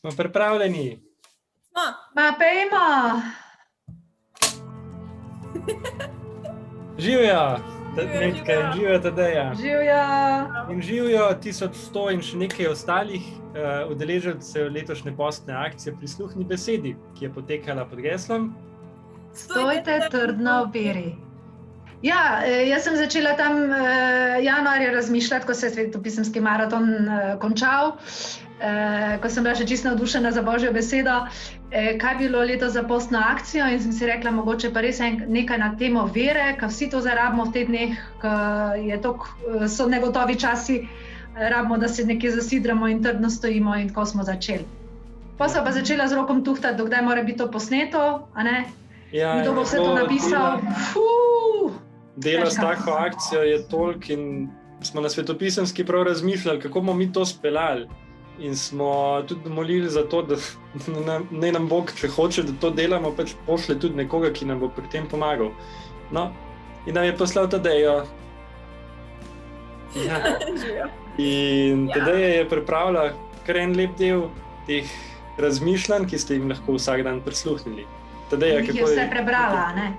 Smo pripravljeni? Ma pejmo! Živjo, Metka, in živjo Tadeja. Živjo! In živjo 1100 in še nekaj ostalih udeležencev letošnje postne akcije Prisluhni besedi, ki je potekala pod geslom Stojte trdno v veri. Ja, jaz sem začela tam januarja razmišljati, ko se je svetopisemski maraton končal, ko sem bila še čisto navdušena za Božjo besedo, kaj bi bilo leto za postno akcijo, in sem si rekla, mogoče pa res nekaj na temo vere, ker vsi to zarabimo v teh dneh, so negotovi časi, rabimo, da se nekje zasidramo in trdno stojimo, in tako smo začeli. Pa sem pa začela z rokom tuhtati, dokdaj mora biti to posneto, a ne? Ja, kdo bo vse to napisal? Dela s tako akcijo je toliko in smo na svetopisemski prav razmišljali, kako bomo mi to speljali. In smo tudi molili za to, da naj nam Bog, če hoče, da to delamo, pač pošlje tudi nekoga, ki nam bo pri tem pomagal. No, in nam je poslal Tadejo. Ja. In Tadeja je pripravila kar en lep del teh razmišljanj, ki ste jim lahko vsak dan prisluhnili. Tadeja, jih je vse prebrala, ne?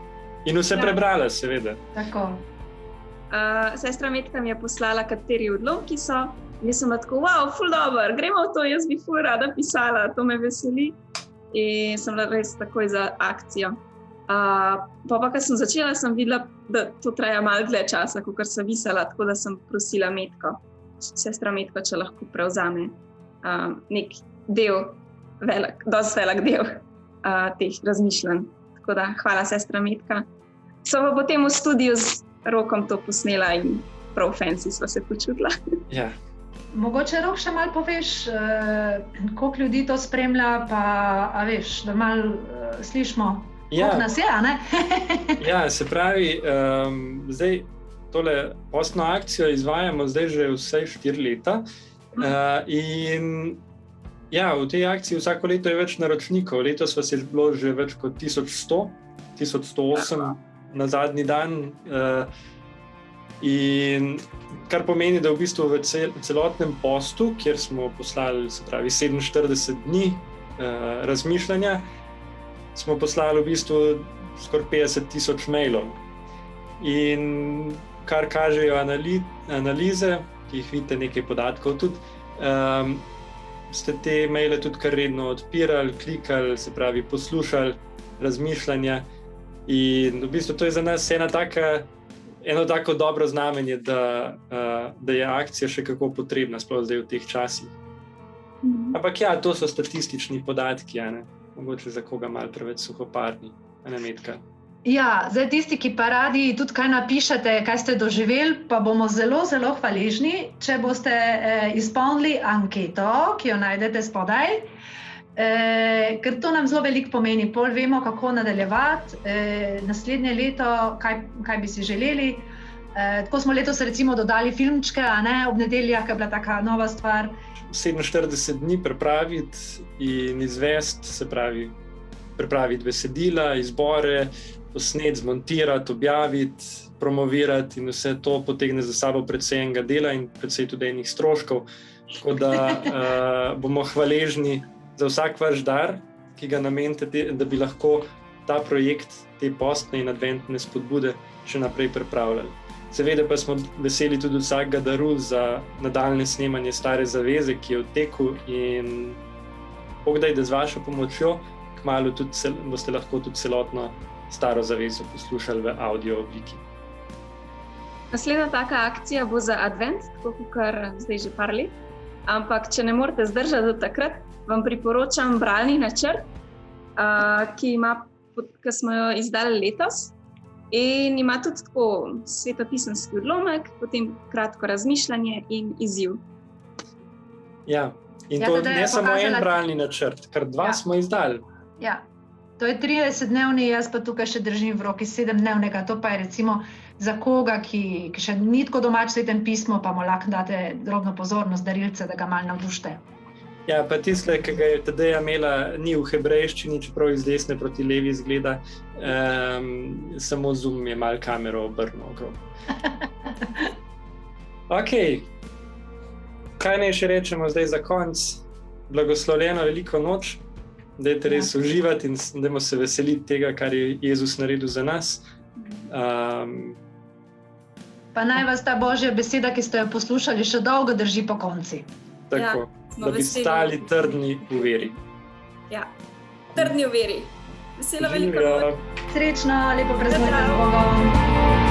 In vse prebrala, seveda. Tako. Sestra Metka mi je poslala, kateri odlomki so. In sem tako, wow, ful dober, gremo v to, jaz bi ful rada pisala, to me veseli. In sem bila res takoj za akcijo. Pa ko sem začela, sem videla, da to traja malo dlje časa, kakor sem pisala, tako da sem prosila Metko, sestra Metko, če lahko prevzame nek del, dosti velik del teh razmišljanj. Tako da, hvala, sestra Metka. Sem pa potem v studiu z Rokom to posnela in prav fancy sva se počutila. Ja. Mogoče, Rok, še malo poveš, koliko ljudi to spremlja, pa, a veš, da malo slišimo, koliko nas je, a ne? Ja, se pravi, zdaj tole postno akcijo izvajamo zdaj že vsaj 4 leta. In ja, v tej akciji vsako leto je več naročnikov. Letos vas je bilo že več kot 1100, 1108 na zadnji dan. In kar pomeni, da v bistvu v celotnem postu, kjer smo poslali, se pravi, 47 dni razmišljanja, smo poslali v bistvu skoraj 50,000 mailov. In kar kažejo analize, ki jih vidite nekaj podatkov tudi, ste te maile tudi kar redno odpirali, klikali, se pravi, poslušali razmišljanja. In v bistvu to je za nas eno tako dobro znamenje, da je akcija še kako potrebna, sploh zdaj v teh časih. Ampak ja, to so statistični podatki, a ne? Mogoče za koga malo preveč suhoparni, a ne, Metka? Ja, zdaj tisti, ki pa radi tudi kaj napišete, kaj ste doživeli, pa bomo zelo, zelo hvaležni, če boste izpolnili anketo, ki jo najdete spodaj, ker to nam zelo veliko pomeni. Pol vemo, kako nadaljevati naslednje leto, kaj bi si želeli. Tako smo letos recimo dodali filmčke, a ne, ob nedeljah, ki je bila taka nova stvar. 47 dni pripraviti in izvesti, se pravi, pripraviti besedila, izbore, posneti, zmontirati, objaviti, promovirati, in vse to potegne za sabo predvsej enega dela in predvsej tudi enih stroškov. Tako da bomo hvaležni za vsak vaš dar, ki ga namenite, da bi lahko ta projekt, te postne in adventne spodbude še naprej pripravljali. Seveda pa smo veseli tudi vsakega daru za nadaljnje snemanje Stare zaveze, ki je v teku, in Bog daj, da z vašo pomočjo kmalu tudi boste lahko tudi celotno Staro zavezo poslušali v audio obliki. Naslednja taka akcija bo za advent, tako kot zdaj že par let. Ampak, če ne morete zdržati do takrat, vam priporočam bralni načrt, ki smo jo izdali letos. In ima tudi tako svetopisemski odlomek, potem kratko razmišljanje in izziv. Ja, in to ne samo en bralni načrt, kar 2 smo izdali. Ja, to je 30-dnevni, jaz pa tukaj še držim v roki 7-dnevnega. To pa je recimo za koga, ki še ni tako domač Svetem pismu, pa mu lahko date drobno pozornost, darilce, da ga malo navdušite. Ja, pa tisle, ki ga je Tadeja imela, ni v hebrejščini, čeprav iz desne proti levi izgleda, samo Zoom je malo kamero obrnil okrog. Ok, kaj naj še rečemo zdaj za konec? blagoslovljeno veliko noč, dajte res uživati in dajmo se veseliti tega, kar je Jezus naredil za nas. Pa naj vas ta Božja beseda, ki ste jo poslušali, še dolgo drži po konci. Tako, da bi stali trdni v veri. Ja, trdni v veri. Vesela veliko noč. Srečno, lepo praznujte z Bogom.